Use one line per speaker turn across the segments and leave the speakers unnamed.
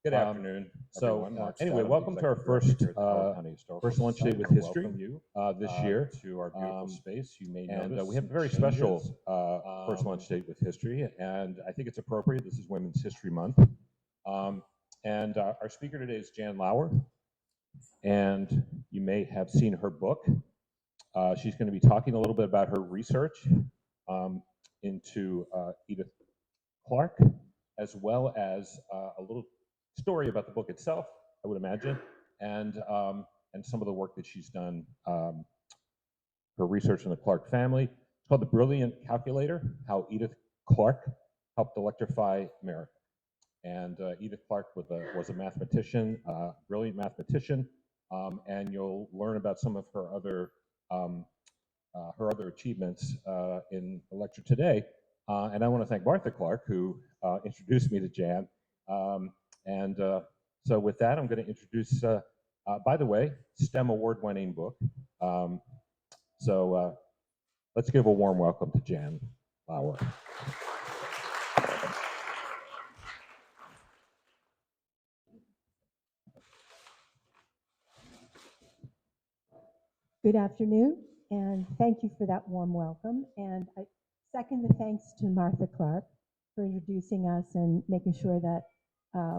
Good afternoon. Anyway, welcome to our first lunch date with history this year to our beautiful space. You may notice we have a very special first lunch date with history, and I think it's appropriate. This is Women's History Month, and our speaker today is Jan Lauer, and you may have seen her book. She's going to be talking a little bit about her research into Edith Clarke, as well as a little story about the book itself, I would imagine, and some of the work that she's done, her research in the Clarke family. It's called The Brilliant Calculator: How Edith Clarke Helped Electrify America. And Edith Clarke was a mathematician, brilliant mathematician, and you'll learn about some of her other achievements in the lecture today. And I want to thank Martha Clarke, who introduced me to Jan. So with that, I'm going to introduce, by the way, STEM award-winning book. Let's give a warm welcome to Jan Lauer.
Good afternoon, and thank you for that warm welcome. And I second the thanks to Martha Clarke for introducing us and making sure that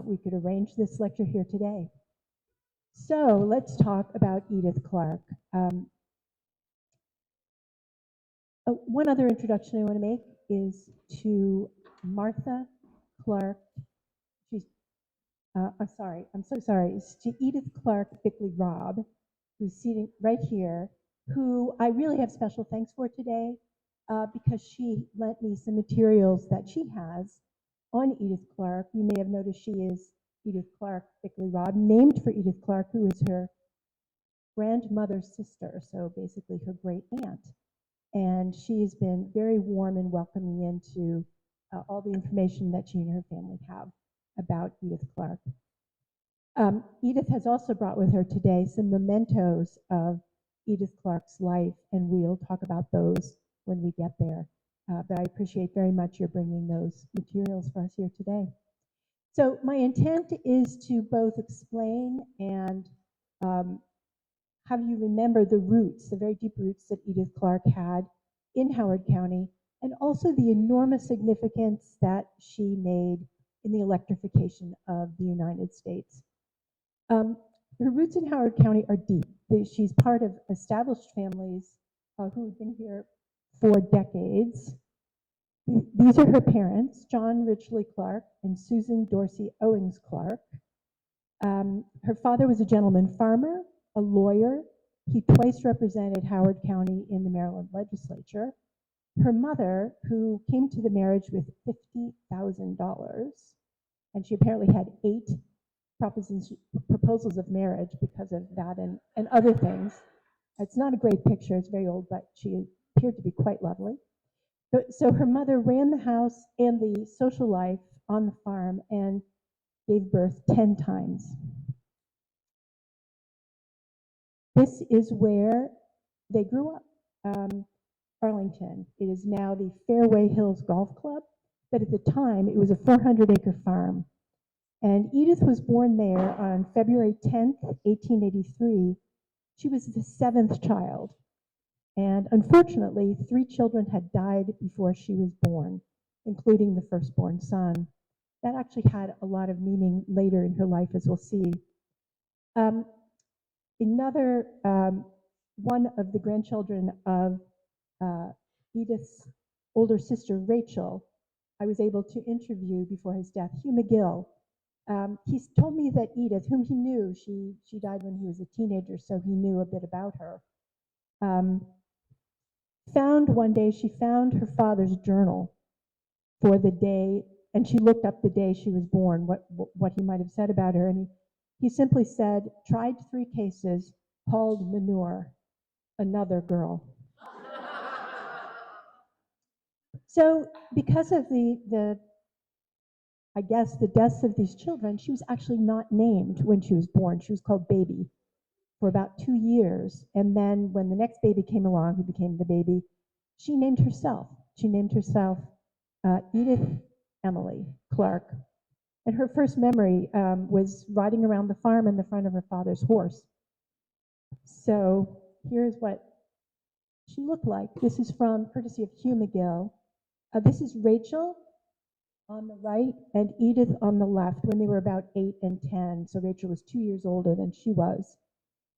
we could arrange this lecture here today. So let's talk about Edith Clarke. One other introduction I want to make is to Martha Clarke. I'm so sorry. It's to Edith Clarke Bickley Robb, who's sitting right here, who I really have special thanks for today because she lent me some materials that she has on Edith Clarke. You may have noticed she is Edith Clarke Bickley Robb, named for Edith Clarke, who is her grandmother's sister, so basically her great aunt. And she has been very warm and welcoming into all the information that she and her family have about Edith Clarke. Edith has also brought with her today some mementos of Edith Clarke's life, and we'll talk about those when we get there. But I appreciate very much your bringing those materials for us here today. So my intent is to both explain and have you remember the roots, the very deep roots that Edith Clarke had in Howard County, and also the enormous significance that she made in the electrification of the United States. Her roots in Howard County are deep. She's part of established families who have been here for decades. These are her parents, John Ridgely Clarke and Susan Dorsey Owings Clarke. Her father was a gentleman farmer, a lawyer. He twice represented Howard County in the Maryland legislature. Her mother, who came to the marriage with $50,000, and she apparently had 8 proposals of marriage because of that and other things. It's not a great picture, it's very old, but she appeared to be quite lovely. So her mother ran the house and the social life on the farm and gave birth 10 times. This is where they grew up, Arlington. It is now the Fairway Hills Golf Club, but at the time it was a 400-acre farm. And Edith was born there on February 10th, 1883. She was the 7th child. And unfortunately, 3 children had died before she was born, including the firstborn son. That actually had a lot of meaning later in her life, as we'll see. Another one of the grandchildren of Edith's older sister, Rachel, I was able to interview before his death, Hugh McGill. He told me that Edith, whom he knew, she died when he was a teenager, so he knew a bit about her. One day she found her father's journal for the day, and she looked up the day she was born, what he might have said about her, and he simply said, tried 3 cases, hauled manure, another girl. So because of I guess the deaths of these children, she was actually not named when she was born. She was called Baby for about 2 years. And then when the next baby came along, who became the baby, she named herself. She named herself Edith Emily Clarke. And her first memory was riding around the farm in the front of her father's horse. So here's what she looked like. This is from courtesy of Hugh McGill. This is Rachel on the right and Edith on the left when they were about 8 and 10. So Rachel was 2 years older than she was.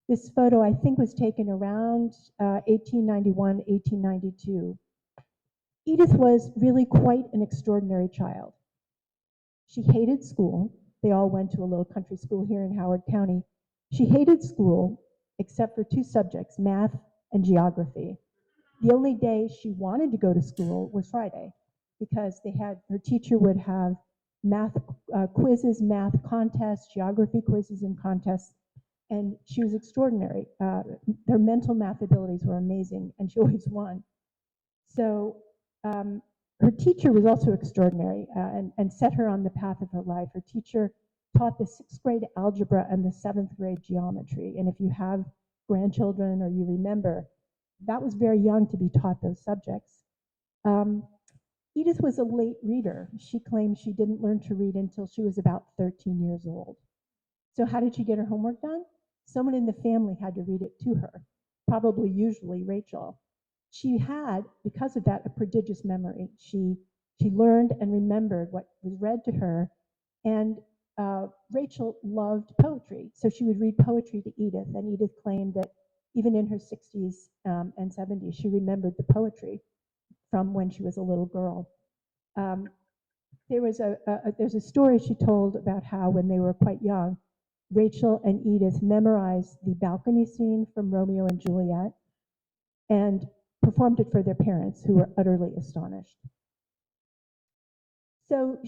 This photo, I think, was taken around 1891, 1892. Edith was really quite an extraordinary child. She hated school. They all went to a little country school here in Howard County. She hated school except for 2 subjects, math and geography. The only day she wanted to go to school was Friday because her teacher would have math quizzes, math contests, geography quizzes and contests, and she was extraordinary. Her mental math abilities were amazing, and she always won. So her teacher was also extraordinary and set her on the path of her life. Her teacher taught the 6th grade algebra and the 7th grade geometry, and if you have grandchildren or you remember, that was very young to be taught those subjects. Edith was a late reader. She claimed she didn't learn to read until she was about 13 years old. So how did she get her homework done? Someone in the family had to read it to her, probably usually Rachel. She had, because of that, a prodigious memory. She learned and remembered what was read to her, and Rachel loved poetry, so she would read poetry to Edith, and Edith claimed that even in her 60s and 70s, she remembered the poetry from when she was a little girl. There's a story she told about how when they were quite young, Rachel and Edith memorized the balcony scene from Romeo and Juliet and performed it for their parents, who were utterly astonished. So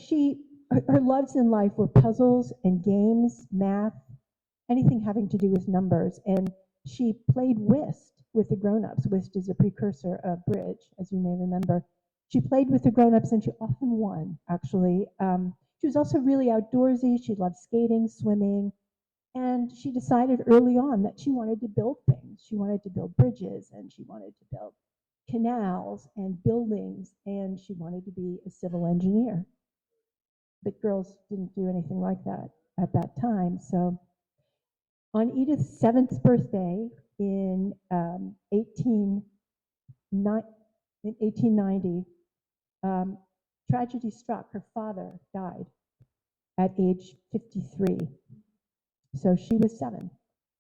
her loves in life were puzzles and games, math, anything having to do with numbers. And she played whist with the grown-ups. Whist is a precursor of bridge, as you may remember. She played with the grown-ups and she often won, actually. She was also really outdoorsy. She loved skating, swimming, and she decided early on that she wanted to build things. She wanted to build bridges, and she wanted to build canals and buildings, and she wanted to be a civil engineer. But girls didn't do anything like that at that time. So on Edith's 7th birthday in 1890, tragedy struck. Her father died at age 53. So she was 7.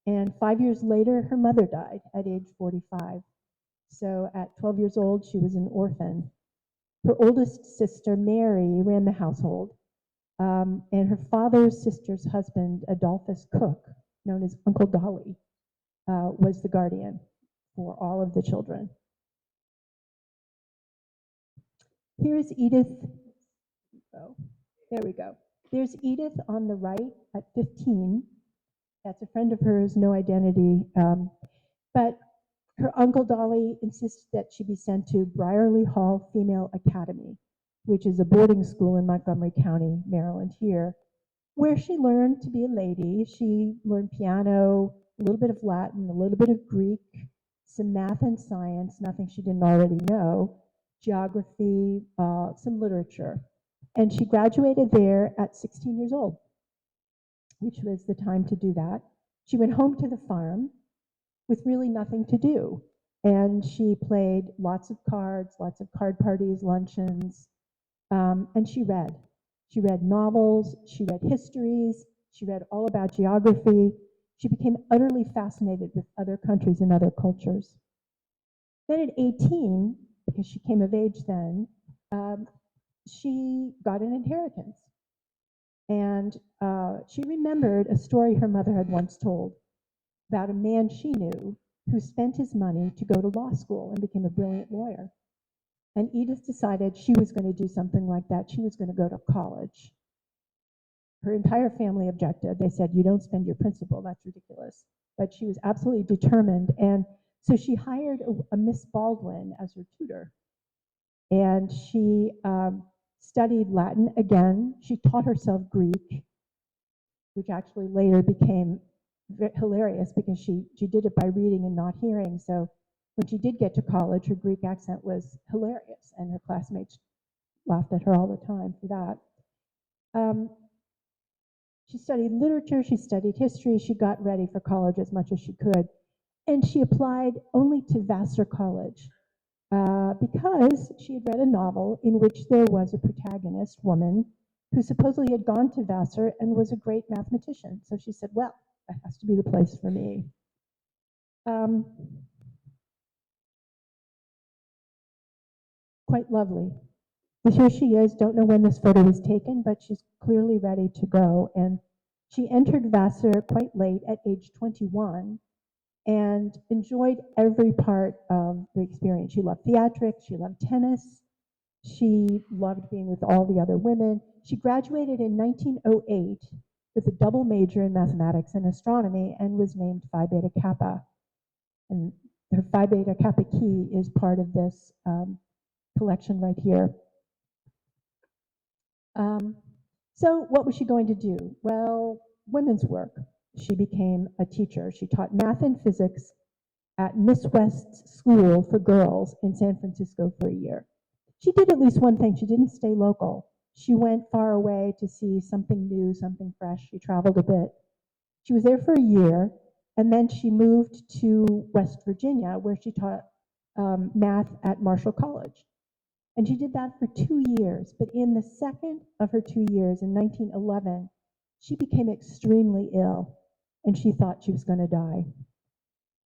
And 5 years later, her mother died at age 45. So at 12 years old, she was an orphan. Her oldest sister, Mary, ran the household. And her father's sister's husband, Adolphus Cook, known as Uncle Dolly, was the guardian for all of the children. Here's Edith. Oh, there we go. There's Edith on the right at 15. That's a friend of hers, no identity. But her Uncle Dolly insists that she be sent to Briarley Hall Female Academy, which is a boarding school in Montgomery County, Maryland, here, where she learned to be a lady. She learned piano, a little bit of Latin, a little bit of Greek, some math and science, nothing she didn't already know, geography, some literature. And she graduated there at 16 years old, which was the time to do that. She went home to the farm with really nothing to do. And she played lots of cards, lots of card parties, luncheons, and she read. She read novels, she read histories, she read all about geography. She became utterly fascinated with other countries and other cultures. Then at 18, because she came of age then, she got an inheritance. And she remembered a story her mother had once told about a man she knew who spent his money to go to law school and became a brilliant lawyer. And Edith decided she was going to do something like that. She was going to go to college. Her entire family objected. They said, "You don't spend your principal, that's ridiculous." But she was absolutely determined. And so she hired a Miss Baldwin as her tutor. And she studied Latin again. She taught herself Greek, which actually later became hilarious because she did it by reading and not hearing. So when she did get to college, her Greek accent was hilarious, and her classmates laughed at her all the time for that. She studied literature, she studied history, she got ready for college as much as she could. And she applied only to Vassar College because she had read a novel in which there was a protagonist woman who supposedly had gone to Vassar and was a great mathematician. So she said, well, that has to be the place for me. Quite lovely. But here she is, don't know when this photo was taken, but she's clearly ready to go. And she entered Vassar quite late at age 21 and enjoyed every part of the experience. She loved theatrics, she loved tennis, she loved being with all the other women. She graduated in 1908 with a double major in mathematics and astronomy and was named Phi Beta Kappa. And her Phi Beta Kappa key is part of this collection right here. So what was she going to do? Well, women's work. She became a teacher. She taught math and physics at Miss West's School for Girls in San Francisco for a year. She did at least one thing. She didn't stay local. She went far away to see something new, something fresh. She traveled a bit. She was there for a year, and then she moved to West Virginia, where she taught math at Marshall College. And she did that for 2 years. But in the second of her 2 years, in 1911, she became extremely ill, and she thought she was going to die.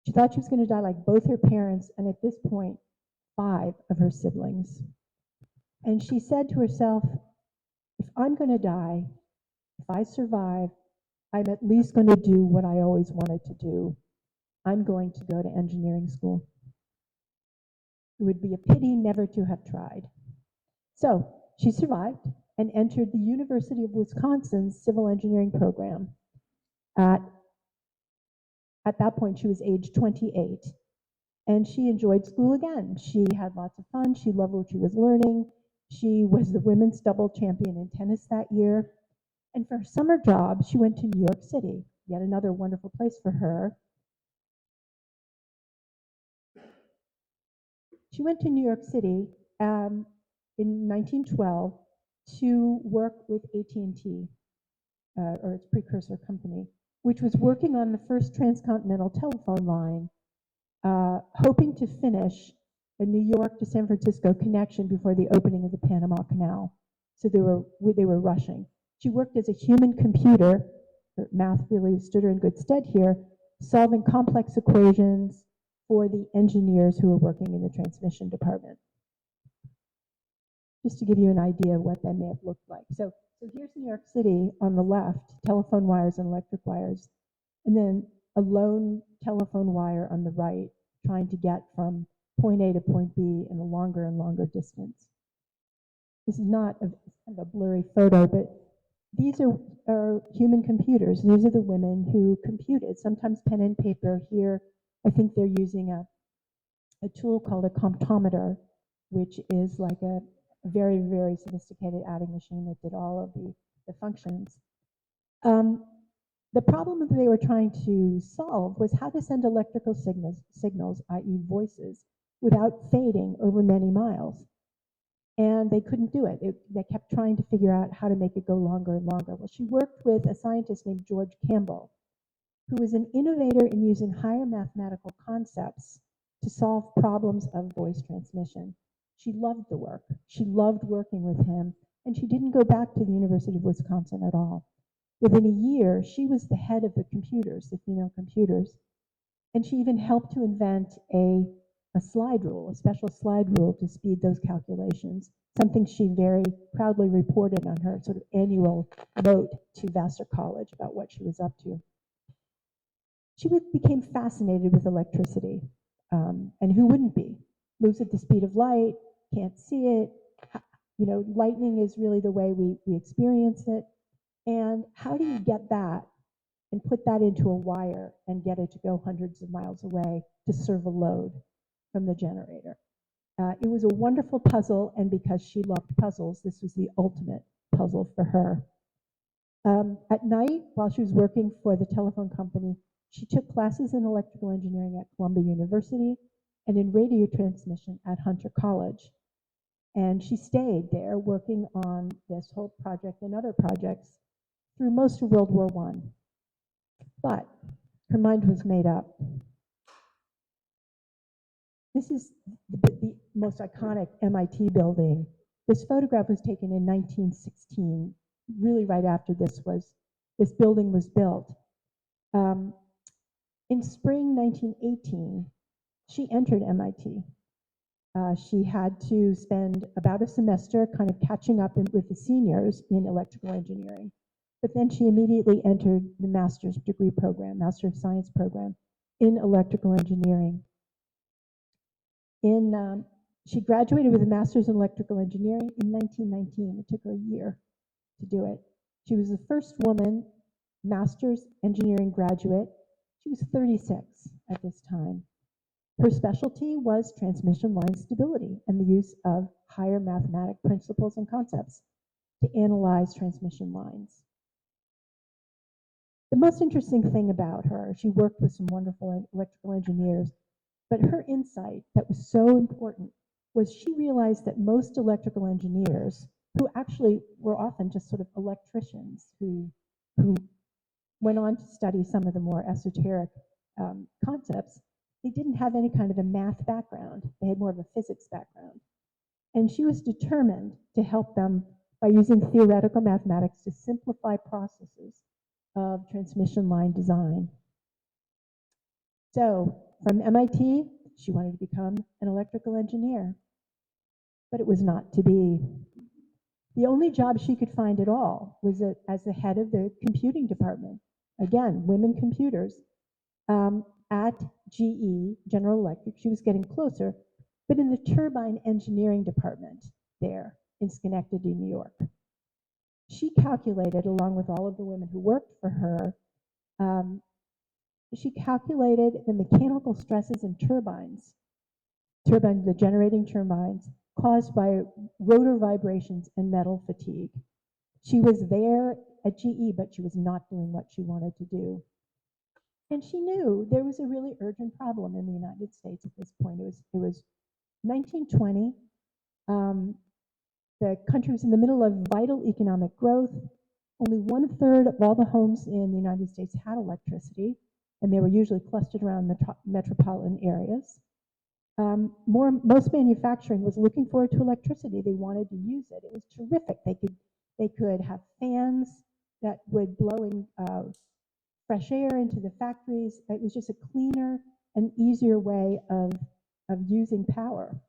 She thought she was going to die like both her parents, and at this point, 5 of her siblings. And she said to herself, if I'm going to die, if I survive, I'm at least going to do what I always wanted to do. I'm going to go to engineering school. It would be a pity never to have tried. So she survived and entered the University of Wisconsin's civil engineering program. At that point, she was age 28. And she enjoyed school again. She had lots of fun. She loved what she was learning. She was the women's double champion in tennis that year. And for her summer job, she went to New York City, yet another wonderful place for her. She went to New York City in 1912 to work with AT&T, or its precursor company, which was working on the first transcontinental telephone line, hoping to finish a New York to San Francisco connection before the opening of the Panama Canal. So they were rushing. She worked as a human computer. Her math really stood her in good stead here, solving complex equations for the engineers who were working in the transmission department. Just to give you an idea of what that may have looked like. So here's New York City on the left, telephone wires and electric wires, and then a lone telephone wire on the right, trying to get from point A to point B in a longer and longer distance. This is not kind of a blurry photo, but these are human computers. These are the women who computed, sometimes pen and paper. Here, I think they're using a tool called a comptometer, which is like a very, very sophisticated adding machine that did all of the functions. The problem that they were trying to solve was how to send electrical signals, i.e. voices, without fading over many miles. And they couldn't do it. They kept trying to figure out how to make it go longer and longer. Well, she worked with a scientist named George Campbell, who was an innovator in using higher mathematical concepts to solve problems of voice transmission. She loved the work. She loved working with him, and she didn't go back to the University of Wisconsin at all. Within a year, she was the head of the computers, the female computers, and she even helped to invent a slide rule, a special slide rule to speed those calculations, something she very proudly reported on her sort of annual note to Vassar College about what she was up to. She became fascinated with electricity, and who wouldn't be? Moves at the speed of light, can't see it. You know, lightning is really the way we experience it. And how do you get that and put that into a wire and get it to go hundreds of miles away to serve a load from the generator? It was a wonderful puzzle, and because she loved puzzles, this was the ultimate puzzle for her. At night, while she was working for the telephone company, she took classes in electrical engineering at Columbia University and in radio transmission at Hunter College. And she stayed there working on this whole project and other projects through most of World War I. But her mind was made up. This is the most iconic MIT building. This photograph was taken in 1916, really right after this building was built. In spring 1918, she entered MIT. She had to spend about a semester kind of catching up with the seniors in electrical engineering. But then she immediately entered the master's degree program, Master of Science program in electrical engineering. She graduated with a master's in electrical engineering in 1919. It took her a year to do it. She was the first woman master's engineering graduate. She was 36 at this time. Her specialty was transmission line stability and the use of higher mathematic principles and concepts to analyze transmission lines. The most interesting thing about her, she worked with some wonderful electrical engineers, but her insight that was so important was she realized that most electrical engineers, who actually were often just sort of electricians who went on to study some of the more esoteric concepts, they didn't have any kind of a math background. They had more of a physics background. And she was determined to help them by using theoretical mathematics to simplify processes of transmission line design. So from MIT, she wanted to become an electrical engineer, but it was not to be. The only job she could find at all was as the head of the computing department. Again, women computers at GE, General Electric. She was getting closer, but in the turbine engineering department there in Schenectady, New York. She calculated, along with all of the women who worked for her, she calculated the mechanical stresses in the generating turbines, caused by rotor vibrations and metal fatigue. She was there at GE, but she was not doing what she wanted to do. And she knew there was a really urgent problem in the United States at this point. It was 1920. The country was in the middle of vital economic growth. Only 1/3 of all the homes in the United States had electricity, and they were usually clustered around metropolitan areas. Most manufacturing was looking forward to electricity. They wanted to use it. It was terrific. They could have fans that would blow in fresh air into the factories. It was just a cleaner and easier way of using power.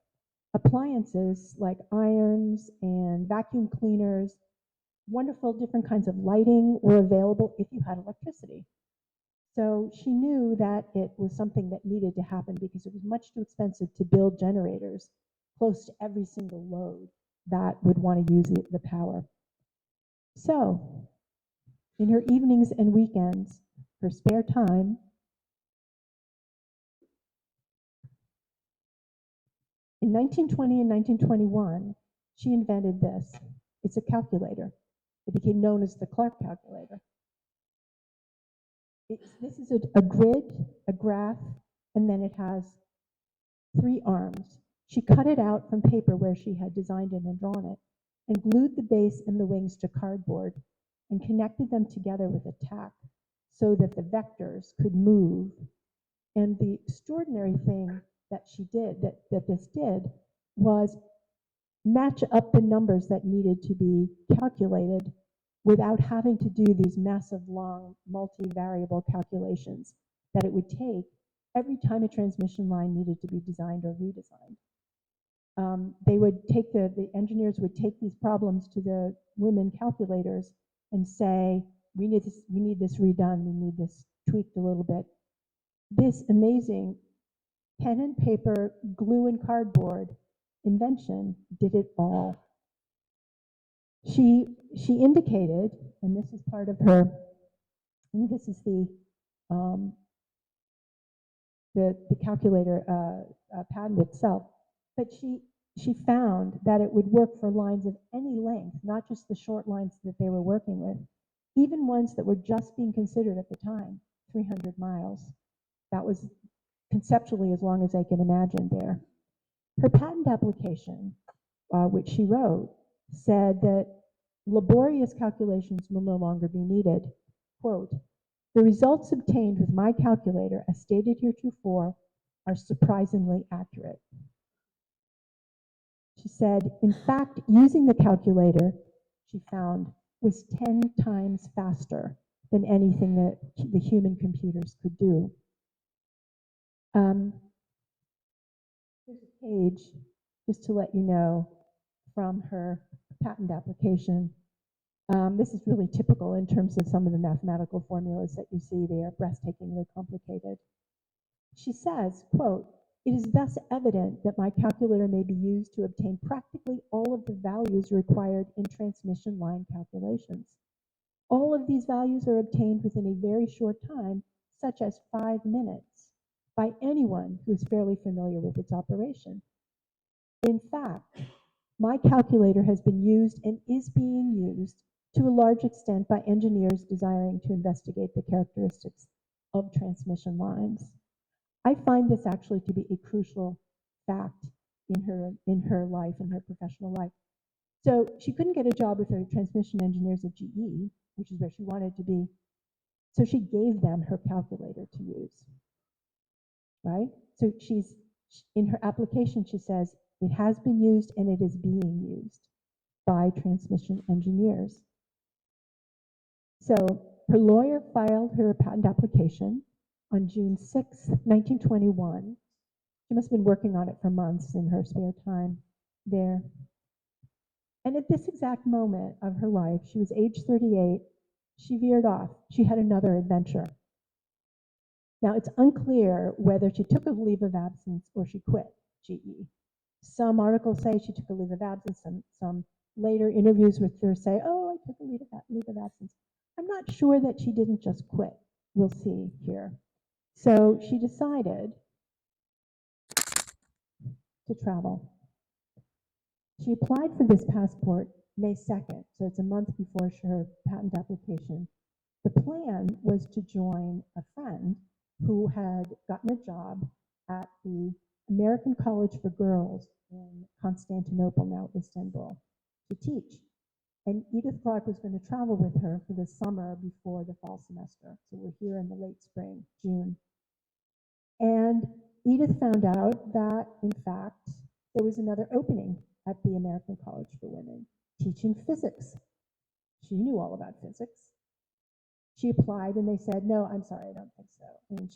Appliances like irons and vacuum cleaners, wonderful different kinds of lighting were available if you had electricity. So she knew that it was something that needed to happen because it was much too expensive to build generators close to every single load that would want to use the power. So in her evenings and weekends, her spare time, in 1920 and 1921, she invented this. It's a calculator. It became known as the Clarke Calculator. This is a grid, a graph, and then it has 3 arms. She cut it out from paper where she had designed it and drawn it, and glued the base and the wings to cardboard, and connected them together with a tack so that the vectors could move. And the extraordinary thing that she did, that this did, was match up the numbers that needed to be calculated without having to do these massive, long, multivariable calculations that it would take every time a transmission line needed to be designed or redesigned. They would take the engineers would take these problems to the women calculators and say, we need this redone, we need this tweaked a little bit. This amazing pen and paper, glue and cardboard invention did it all. She indicated, and this is part of her, and this is the calculator patent itself, but she found that it would work for lines of any length, not just the short lines that they were working with, even ones that were just being considered at the time, 300 miles. That was conceptually as long as I can imagine there. Her patent application, which she wrote, said that laborious calculations will no longer be needed. Quote, the results obtained with my calculator, as stated heretofore, are surprisingly accurate. She said, in fact, using the calculator, she found, was 10 times faster than anything that the human computers could do. Here's a page, just to let you know, from her patent application. This is really typical in terms of some of the mathematical formulas that you see. They are breathtakingly complicated. She says, quote, it is thus evident that my calculator may be used to obtain practically all of the values required in transmission line calculations. All of these values are obtained within a very short time, such as 5 minutes, by anyone who is fairly familiar with its operation. In fact, my calculator has been used and is being used to a large extent by engineers desiring to investigate the characteristics of transmission lines. I find this actually to be a crucial fact in her life, in her professional life. So she couldn't get a job with the transmission engineers at GE, which is where she wanted to be. So she gave them her calculator to use, right? So in her application, she says, it has been used and it is being used by transmission engineers. So her lawyer filed her patent application on June 6, 1921. She must have been working on it for months in her spare time there. And at this exact moment of her life, she was age 38, she veered off. She had another adventure. Now, it's unclear whether she took a leave of absence or she quit GE. Some articles say she took a leave of absence, and some later interviews with her say, oh, I took a leave of absence. I'm not sure that she didn't just quit. We'll see here. So she decided to travel. She applied for this passport May 2nd, so it's a month before her patent application. The plan was to join a friend who had gotten a job at the American College for Girls in Constantinople, now Istanbul, to teach. And Edith Clarke was going to travel with her for the summer before the fall semester. So we're here in the late spring, June. And Edith found out that, in fact, there was another opening at the American College for Women, teaching physics. She knew all about physics. She applied and they said, no, I'm sorry, I don't think so. And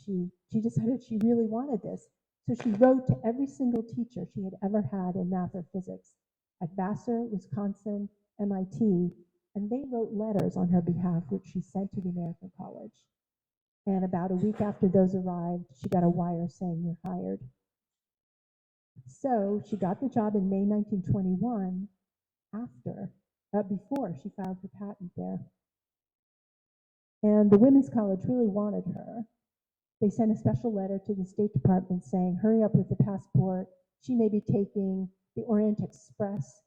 she decided she really wanted this. So she wrote to every single teacher she had ever had in math or physics at Vassar, Wisconsin, MIT, and they wrote letters on her behalf, which she sent to the American College. And about a week after those arrived, she got a wire saying, you're hired. So she got the job in May 1921 before she filed her patent there. And the Women's College really wanted her. They sent a special letter to the State Department saying, hurry up with the passport. She may be taking the Orient Express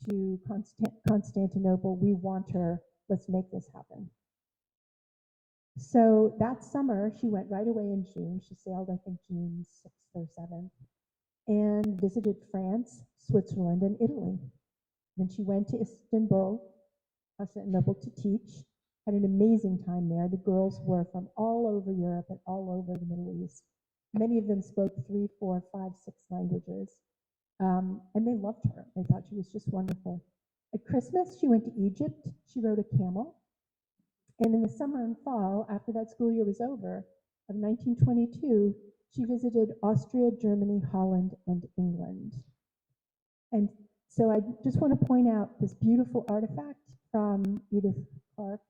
to Constantinople. We want her. Let's make this happen. So that summer, she went right away in June. She sailed, I think, June 6th or 7th, and visited France, Switzerland, and Italy. Then she went to Istanbul, Constantinople, to teach. Had an amazing time there. The girls were from all over Europe and all over the Middle East. Many of them spoke 3, 4, 5, 6 languages. And they loved her. They thought she was just wonderful. At Christmas, she went to Egypt. She rode a camel. And in the summer and fall, after that school year was over, of 1922, she visited Austria, Germany, Holland, and England. And so I just want to point out this beautiful artifact from Edith Clarke,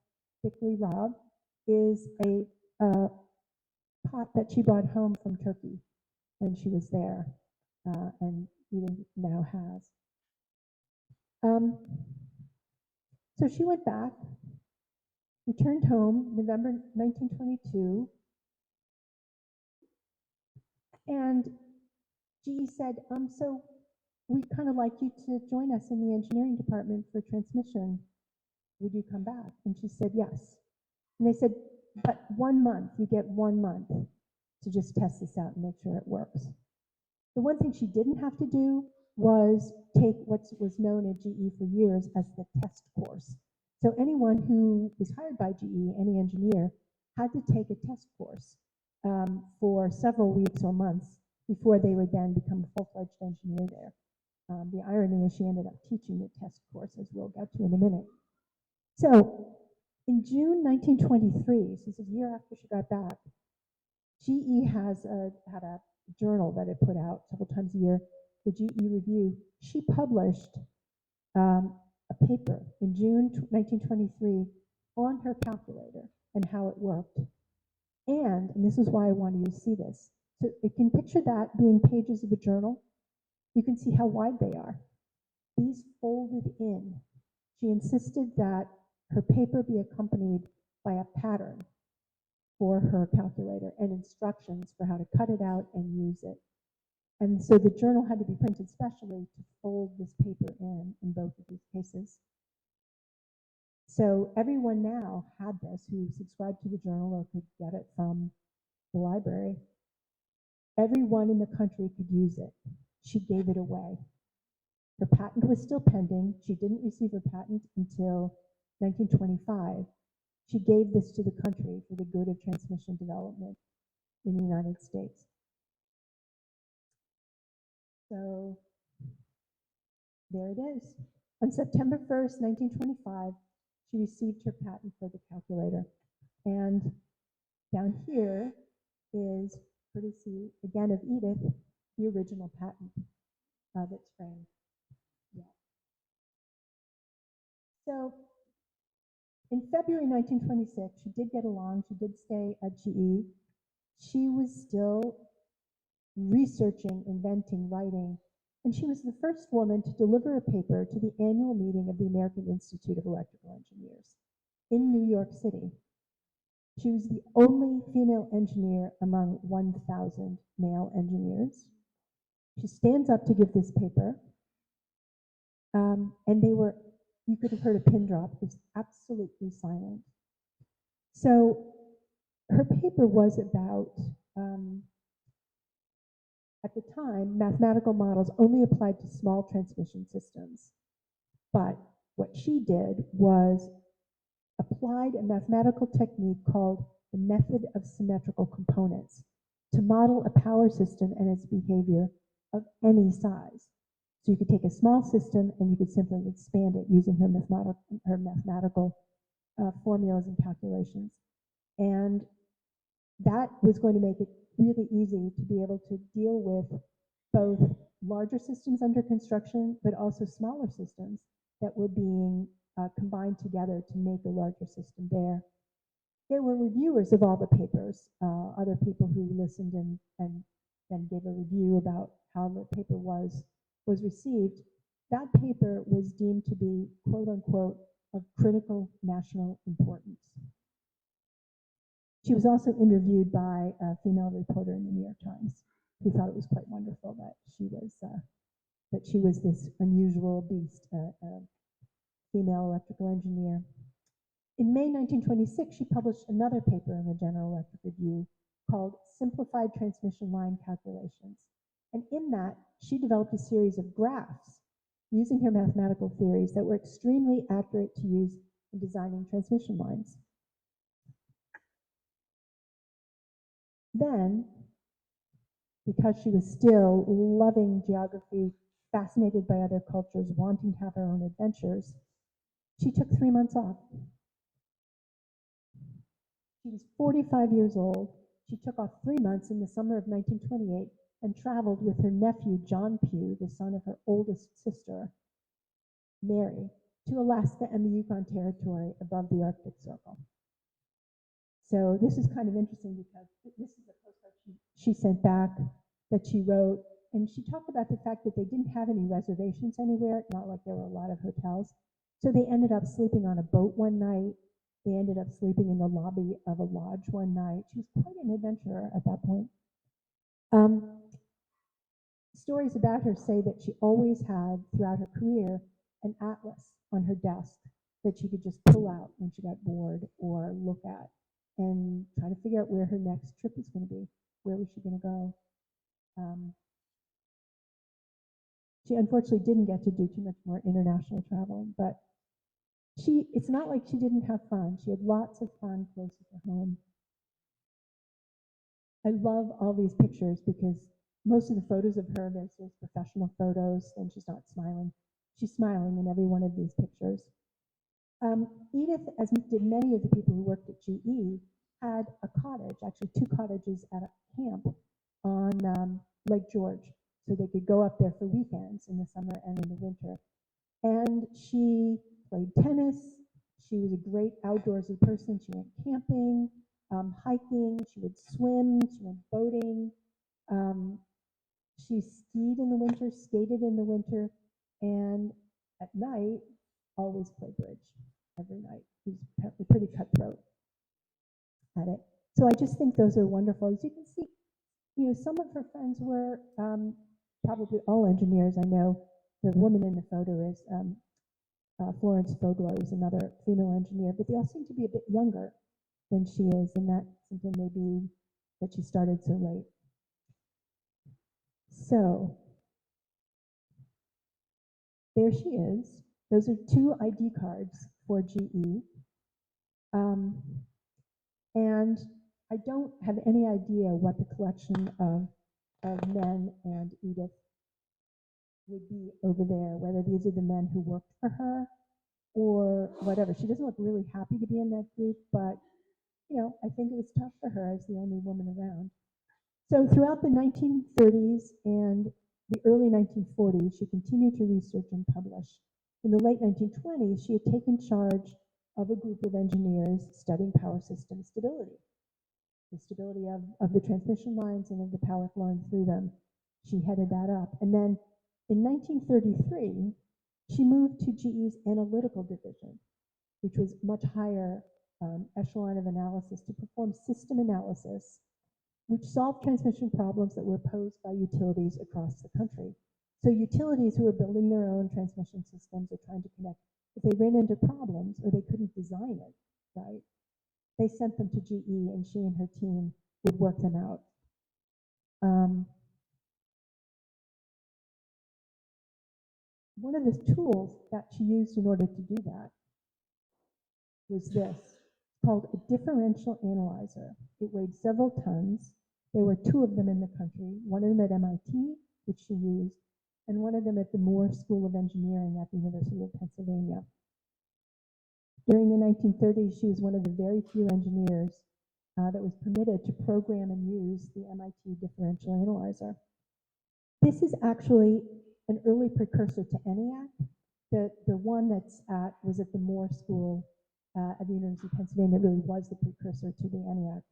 Bickley Robb, is a pot that she brought home from Turkey when she was there, and Edith now has. So she went back, returned home November 1922, and GE said, so we'd kind of like you to join us in the engineering department for transmission. Would you come back? And she said, yes. And they said, but 1 month, you get 1 month to just test this out and make sure it works. The one thing she didn't have to do was take what was known at GE for years as the test course. So anyone who was hired by GE, any engineer, had to take a test course for several weeks or months before they would then become a full-fledged engineer there. The irony is she ended up teaching the test course, as we'll get to in a minute. So in June 1923, so this is a year after she got back, GE had a journal that it put out several times a year, the GE Review. She published a paper in June 1923 on her calculator and how it worked. And this is why I wanted you to see this. So you can picture that being pages of a journal. You can see how wide they are. These folded in. She insisted that her paper be accompanied by a pattern for her calculator and instructions for how to cut it out and use it. And so the journal had to be printed specially to fold this paper in both of these cases. So everyone now had this who subscribed to the journal or could get it from the library. Everyone in the country could use it. She gave it away. Her patent was still pending. She didn't receive her patent until 1925. She gave this to the country for the good of transmission development in the United States. So there it is. On September 1st, 1925, she received her patent for the calculator. And down here is, courtesy again of Edith, the original patent that's framed. Yeah. So in February 1926, she did get along. She did stay at GE. She was still researching, inventing, writing, and she was the first woman to deliver a paper to the annual meeting of the American Institute of Electrical Engineers in New York City. She was the only female engineer among 1,000 male engineers. She stands up to give this paper, and you could have heard a pin drop. It was absolutely silent. So her paper was about, at the time, mathematical models only applied to small transmission systems. But what she did was applied a mathematical technique called the method of symmetrical components to model a power system and its behavior of any size. So you could take a small system and you could simply expand it using her mathematical formulas and calculations. And that was going to make it really easy to be able to deal with both larger systems under construction, but also smaller systems that were being combined together to make a larger system there. There were reviewers of all the papers, other people who listened and then gave a review about how the paper was received. That paper was deemed to be, quote unquote, of critical national importance. She was also interviewed by a female reporter in the New York Times who thought it was quite wonderful that she was this unusual beast, a female electrical engineer. In May 1926, she published another paper in the General Electric Review called Simplified Transmission Line Calculations. And in that, she developed a series of graphs using her mathematical theories that were extremely accurate to use in designing transmission lines. Then, because she was still loving geography, fascinated by other cultures, wanting to have her own adventures, she took 3 months off. She was 45 years old. She took off 3 months in the summer of 1928 and traveled with her nephew, John Pugh, the son of her oldest sister, Mary, to Alaska and the Yukon Territory above the Arctic Circle. So this is kind of interesting because this is a postcard she sent back that she wrote, and she talked about the fact that they didn't have any reservations anywhere, not like there were a lot of hotels. So they ended up sleeping on a boat one night. They ended up sleeping in the lobby of a lodge one night. She was quite an adventurer at that point. Stories about her say that she always had, throughout her career, an atlas on her desk that she could just pull out when she got bored or look at and try to figure out where her next trip was going to be. Where was she going to go? She unfortunately didn't get to do too much more international traveling, but it's not like she didn't have fun. She had lots of fun closer to home. I love all these pictures because most of the photos of her, there's professional photos, and she's not smiling. She's smiling in every one of these pictures. Edith, as did many of the people who worked at GE, had a cottage, actually 2 cottages at a camp on Lake George. So they could go up there for weekends in the summer and in the winter. And she played tennis. She was a great outdoorsy person. She went camping, hiking. She would swim. She went boating. She skied in the winter, skated in the winter, and at night, always played bridge every night. She was apparently pretty cutthroat at it. So I just think those are wonderful. As you can see, some of her friends were probably all engineers. I know the woman in the photo is Florence Fogler, who's another female engineer, but they all seem to be a bit younger than she is, and that's something maybe that she started so late. So there she is. Those are 2 ID cards for GE. And I don't have any idea what the collection of men and Edith would be over there, whether these are the men who worked for her or whatever. She doesn't look really happy to be in that group, but I think it was tough for her as the only woman around. So throughout the 1930s and the early 1940s, she continued to research and publish. In the late 1920s, she had taken charge of a group of engineers studying power system stability, the stability of the transmission lines and of the power flowing through them. She headed that up. And then in 1933, she moved to GE's analytical division, which was much higher echelon of analysis to perform system analysis, which solved transmission problems that were posed by utilities across the country. So utilities who were building their own transmission systems or trying to connect, if they ran into problems or they couldn't design it, right, they sent them to GE, and she and her team would work them out. One of the tools that she used in order to do that was this, called a differential analyzer. It weighed several tons. There were 2 of them in the country, one of them at MIT, which she used, and one of them at the Moore School of Engineering at the University of Pennsylvania. During the 1930s, she was one of the very few engineers that was permitted to program and use the MIT differential analyzer. This is actually an early precursor to ENIAC. The one was at the Moore School at the University of Pennsylvania really was the precursor to the ENIAC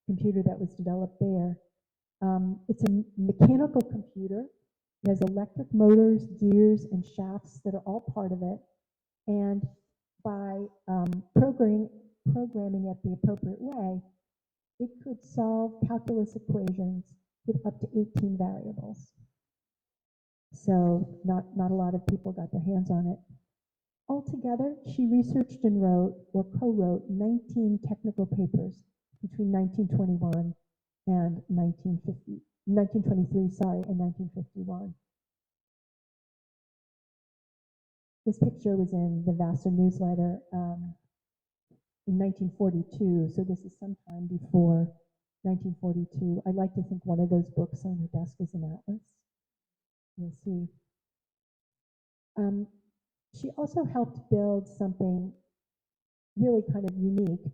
computer that was developed there. It's a mechanical computer. It has electric motors, gears, and shafts that are all part of it. And by programming it the appropriate way, it could solve calculus equations with up to 18 variables. So not a lot of people got their hands on it. Altogether, she researched and wrote or co-wrote 19 technical papers between 1921 and 1923, and 1951. This picture was in the Vassar newsletter in 1942, so this is sometime before 1942. I'd like to think one of those books on her desk is an atlas. You'll see. She also helped build something really kind of unique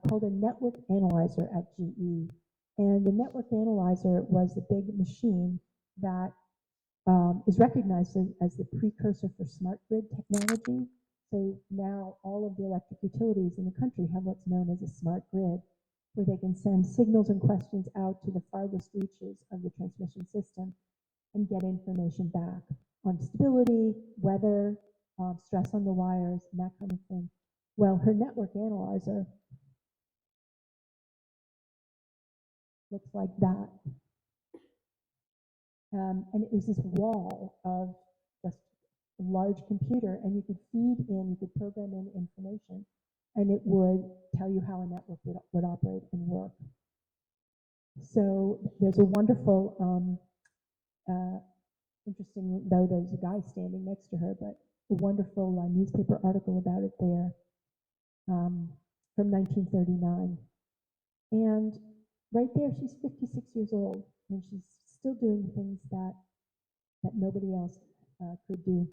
called a network analyzer at GE. And the network analyzer was the big machine that is recognized as the precursor for smart grid technology. So now all of the electric utilities in the country have what's known as a smart grid, where they can send signals and questions out to the farthest reaches of the transmission system and get information back on stability, weather, stress on the wires, and that kind of thing. Well, her network analyzer looks like that. And it was this wall of just a large computer, and you could feed in, you could program in information, and it would tell you how a network would operate and work. So there's a wonderful Interesting, though, there's a guy standing next to her, but a wonderful newspaper article about it there from 1939. And right there, she's 56 years old, and she's still doing things that nobody else could do.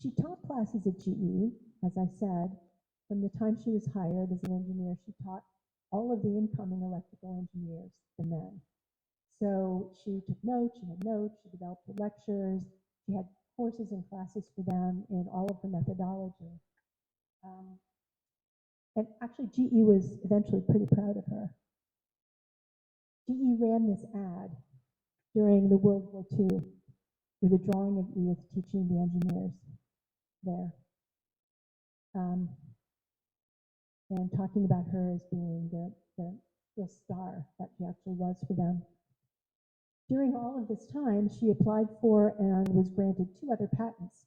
She taught classes at GE, as I said. From the time she was hired as an engineer, she taught all of the incoming electrical engineers, the men. So she took notes, she had notes, she developed the lectures, she had courses and classes for them in all of her methodology. And actually, GE was eventually pretty proud of her. GE ran this ad during the World War II with a drawing of Edith teaching the engineers there. And talking about her as being the star that she actually was for them. During all of this time, she applied for and was granted 2 other patents.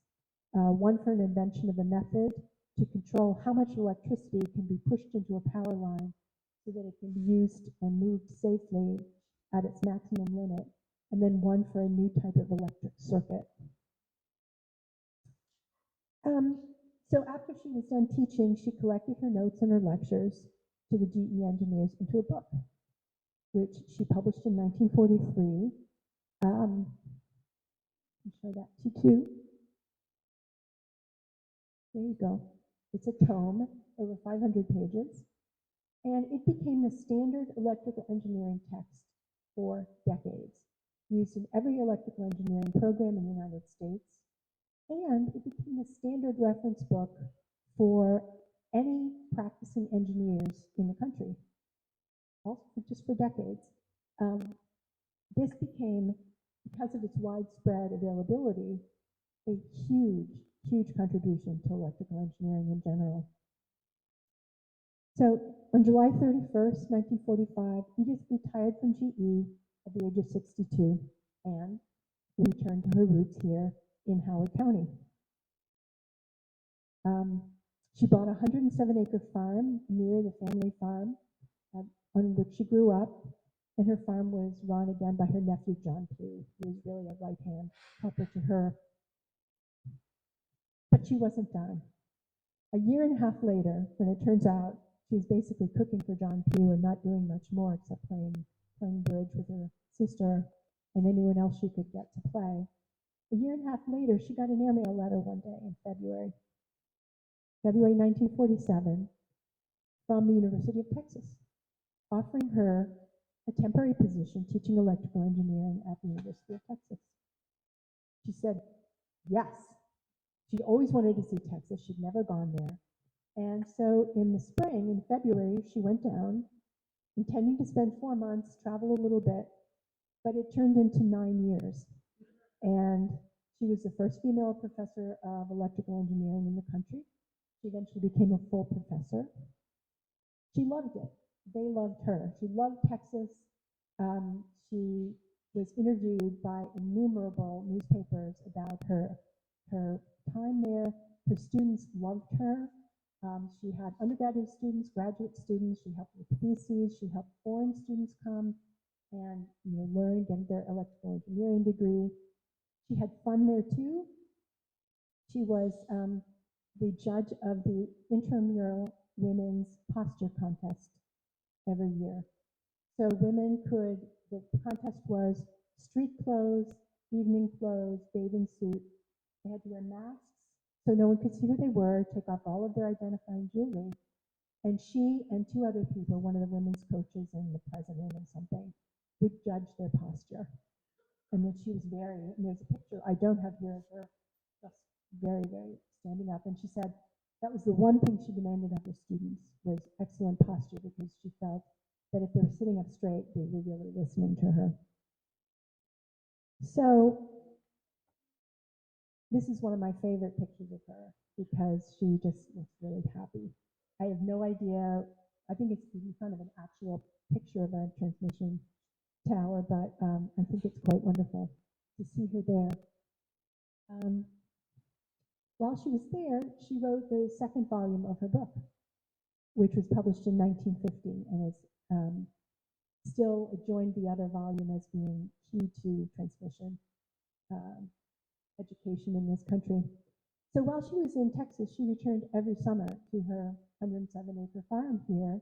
One for an invention of a method to control how much electricity can be pushed into a power line so that it can be used and moved safely at its maximum limit, and then one for a new type of electric circuit. So after she was done teaching, she collected her notes and her lectures to the GE engineers into a book, which she published in 1943. I'll show that to you too. There you go. It's a tome, over 500 pages, and it became the standard electrical engineering text for decades, used in every electrical engineering program in the United States, and it became the standard reference book for any practicing engineers in the country, also just for decades. This became, because of its widespread availability, a huge, huge contribution to electrical engineering in general. So on July 31st, 1945, Edith retired from GE at the age of 62 and returned to her roots here in Howard County. She bought a 107-acre farm near the family farm on which she grew up, and her farm was run again by her nephew, John Pugh, who was really a right-hand helper to her. But she wasn't done. A year and a half later, when it turns out she was basically cooking for John Pugh and not doing much more except playing bridge with her sister and anyone else she could get to play, a year and a half later, she got an airmail letter one day in February 1947, from the University of Texas, offering her a temporary position teaching electrical engineering at the University of Texas. She said yes. She'd always wanted to see Texas. She'd never gone there. And so in the spring, in February, she went down, intending to spend 4 months, travel a little bit, but it turned into 9 years. And she was the first female professor of electrical engineering in the country. She eventually became a full professor. She loved it. They loved her. She loved Texas. She was interviewed by innumerable newspapers about her time there. Her students loved her. She had undergraduate students, graduate students. She helped with theses. She helped foreign students come and learn, get their electrical engineering degree. She had fun there too. She was the judge of the intramural women's posture contest every year. So women could, the contest was street clothes, evening clothes, bathing suit. They had to wear masks so no one could see who they were, take off all of their identifying jewelry. And she and 2 other people, one of the women's coaches and the president or something, would judge their posture. And then she was and there's a picture I don't have here of her, just very, very standing up. And she said that was the one thing she demanded of her students, was excellent posture, because she felt that if they were sitting up straight, they were really listening to her. So this is one of my favorite pictures of her, because she just looks really happy. I have no idea. I think it's in front of an actual picture of a transmission tower, but I think it's quite wonderful to see her there. While she was there, she wrote the 2nd volume of her book, which was published in 1950 and is still joined the other volume as being key to transmission. um, education in this country. So while she was in Texas, she returned every summer to her 107-acre farm here.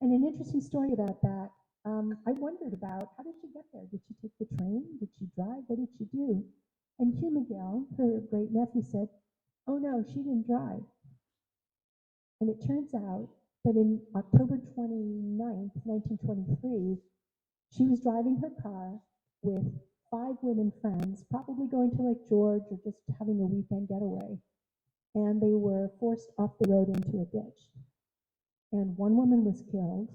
And an interesting story about that, I wondered about how did she get there? Did she take the train? Did she drive? What did she do? And Hugh McGill, her great nephew, said, oh no, she didn't drive. And it turns out that in October 29th, 1923, she was driving her car with 5 women friends, probably going to Lake George or just having a weekend getaway. And they were forced off the road into a ditch. And 1 woman was killed.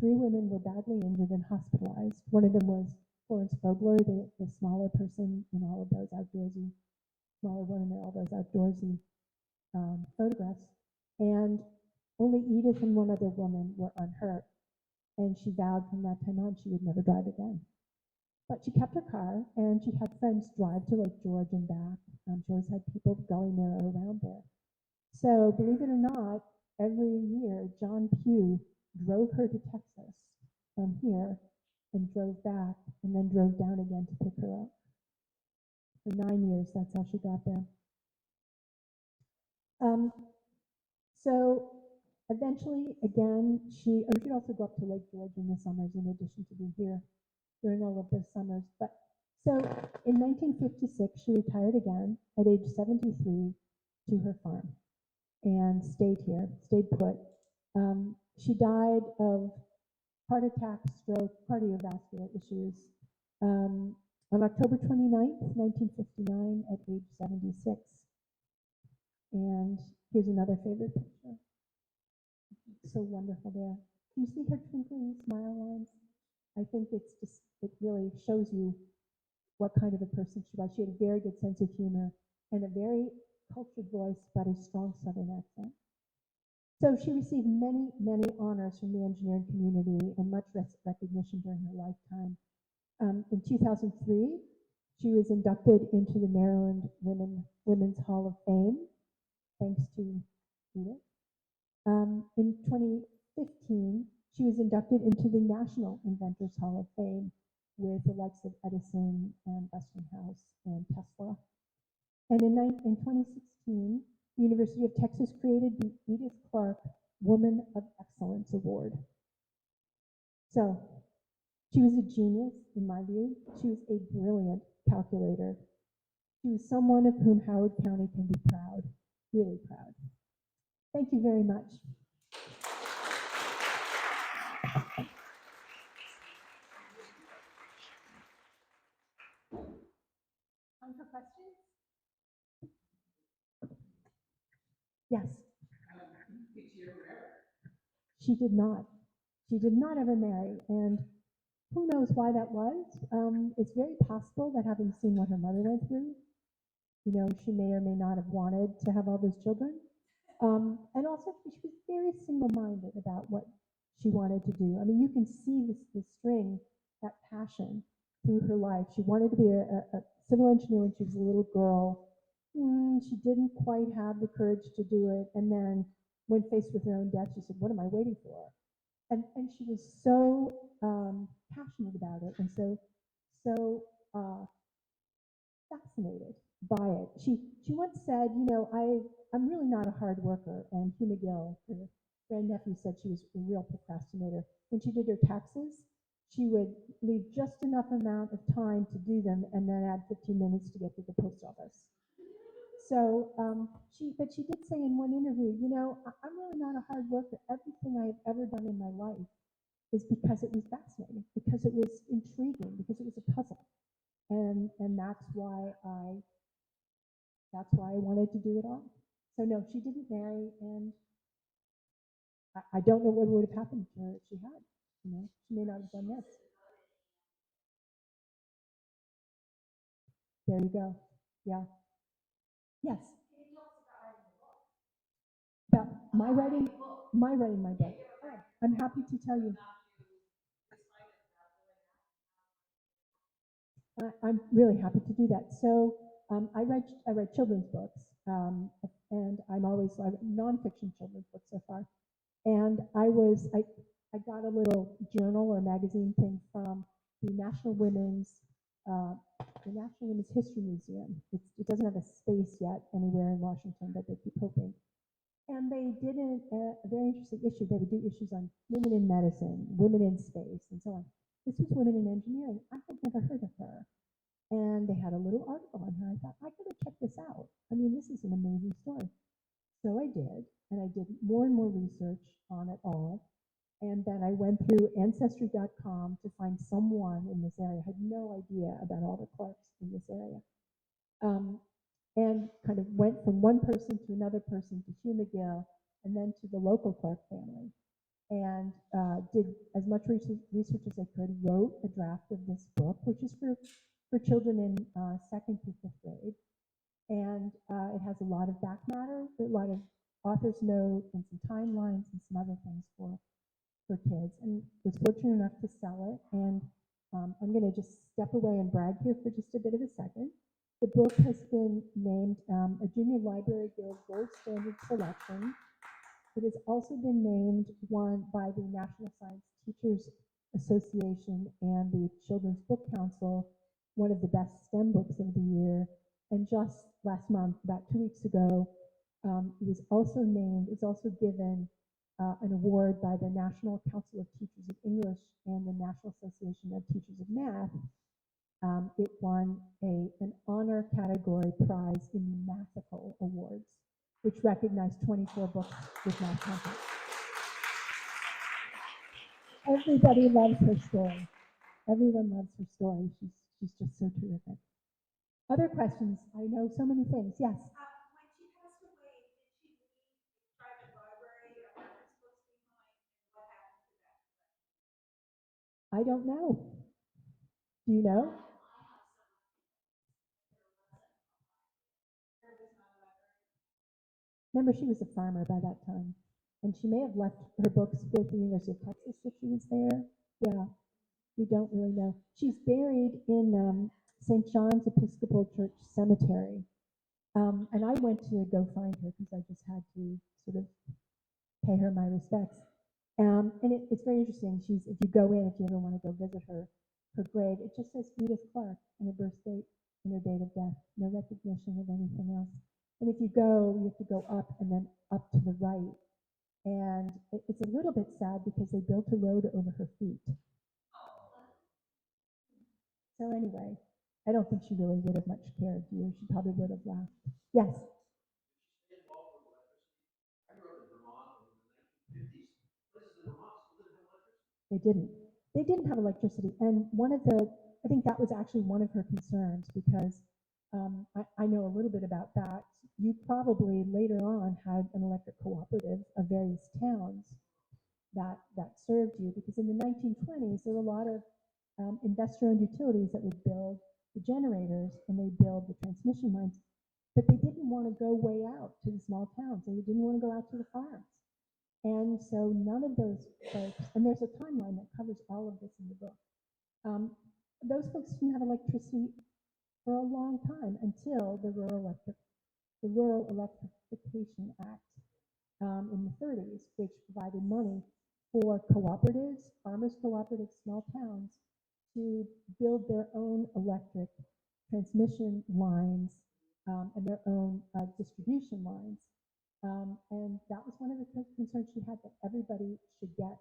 3 women were badly injured and hospitalized. One of them was Florence Vogler, the smaller person in all of those outdoorsy, smaller one in all those outdoorsy photographs. And only Edith and 1 other woman were unhurt. And she vowed from that time on she would never drive again. But she kept her car, and she had friends drive to Lake George and back. She always had people going there or around there. So believe it or not, every year John Pugh drove her to Texas from here and drove back and then drove down again to pick her up. For 9 years, that's how she got there. So eventually, again, she also go up to Lake George in the summers in addition to being here during all of those summers. But so in 1956, she retired again at age 73 to her farm and stayed here, stayed put. She died of heart attack, stroke, cardiovascular issues on October 29th, 1959 at age 76. And here's another favorite picture. So wonderful there. Can you see her twinkling smile lines? I think it really shows you what kind of a person she was. She had a very good sense of humor and a very cultured voice, but a strong Southern accent. So she received many, many honors from the engineering community and much recognition during her lifetime. In 2003, she was inducted into the Maryland Women's Hall of Fame, thanks to Edith. In 2015, she was inducted into the National Inventors Hall of Fame with the likes of Edison and Westinghouse and Tesla. And in 2016, the University of Texas created the Edith Clarke Woman of Excellence Award. So she was a genius, in my view. She was a brilliant calculator. She was someone of whom Howard County can be proud, really proud. Thank you very much. Time for questions? Yes. She did not. She did not ever marry, and who knows why that was? It's very possible that having seen what her mother went through, she may or may not have wanted to have all those children. And also, she was very single-minded about what she wanted to do. I mean, you can see this string, that passion through her life. She wanted to be a civil engineer when she was a little girl. She didn't quite have the courage to do it. And then when faced with her own death, she said, what am I waiting for? And she was so passionate about it and so fascinated by it. She once said, I'm really not a hard worker. And Hugh McGill, her grandnephew, said she was a real procrastinator. When she did her taxes, she would leave just enough amount of time to do them and then add 15 minutes to get to the post office. So but she did say in one interview, I'm really not a hard worker. Everything I've ever done in my life is because it was fascinating, because it was intriguing, because it was a puzzle. And that's why I wanted to do it all. So no, she didn't marry, and I don't know what would have happened to her if she had. She may not have done this. There you go. Yeah. Yes. About my writing my book. I'm happy to tell you. I'm really happy to do that. So I write children's books, and I write nonfiction children's books so far. And I got a little journal or magazine thing from the National Women's uh, the National Women's History Museum. It doesn't have a space yet anywhere in Washington, but they keep hoping. And they did a very interesting issue. They would do issues on women in medicine, women in space, and so on. This was women in engineering. I had never heard of her. And they had a little article on her. I thought, I gotta check this out. I mean, this is an amazing story. So I did, and I did more and more research on it all. And then I went through Ancestry.com to find someone in this area. I had no idea about all the Clarkes in this area. And kind of went from one person to another person to Hugh McGill, and then to the local Clarke family. And did as much research as I could, wrote a draft of this book, which is for children in second to fifth grade. And it has a lot of back matter, a lot of author's note, and some timelines and some other things for kids. And was fortunate enough to sell it. And I'm going to just step away and brag here for just a bit of a second. The book has been named a Junior Library Guild Gold Standard Selection. It has also been named one by the National Science Teachers Association and the Children's Book Council, one of the best STEM books of the year. And just last month, about 2 weeks ago, it was also given an award by the National Council of Teachers of English and the National Association of Teachers of Math. It won an honor category prize in the Mathical Awards, which recognized 24 books with math content. Everybody loves her story. Everyone loves her story. She's just so terrific. Other questions? I know so many things. Yes.
When she passed away, did she leave a private library or reference books behind? And what happened to that collection?
I don't know. Do you know? Remember, she was a farmer by that time, and she may have left her books with the University of Texas if she was there. Yeah, we don't really know. She's buried in St. John's Episcopal Church Cemetery. And I went to go find her because I just had to sort of pay her my respects. And it's very interesting. If you go in, if you ever want to go visit her grave, it just says Edith Clarke and her birth date and her date of death. No recognition of anything else. And if you go, you have to go up and then up to the right. And it's a little bit sad because they built a road over her feet. So anyway, I don't think she really would have much cared. She probably would have laughed. Yes. They didn't. They didn't have electricity. And I think that was actually one of her concerns because I know a little bit about that. You probably later on had an electric cooperative of various towns that served you because in the 1920s, there were a lot of investor-owned utilities that would build the generators and they build the transmission lines, but they didn't want to go way out to the small towns. They didn't want to go out to the farms. And so none of those folks, and there's a timeline that covers all of this in the book. Those folks didn't have electricity for a long time until the Rural Electrification Act in the 30s, which provided money for cooperatives, farmers cooperatives, small towns, to build their own electric transmission lines and their own distribution lines. And that was one of the concerns she had, that everybody should get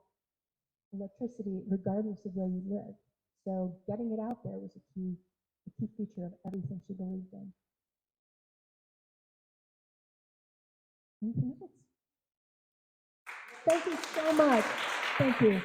electricity regardless of where you live. So getting it out there was a key feature of everything she believed in. Anything else? Thank you so much. Thank you.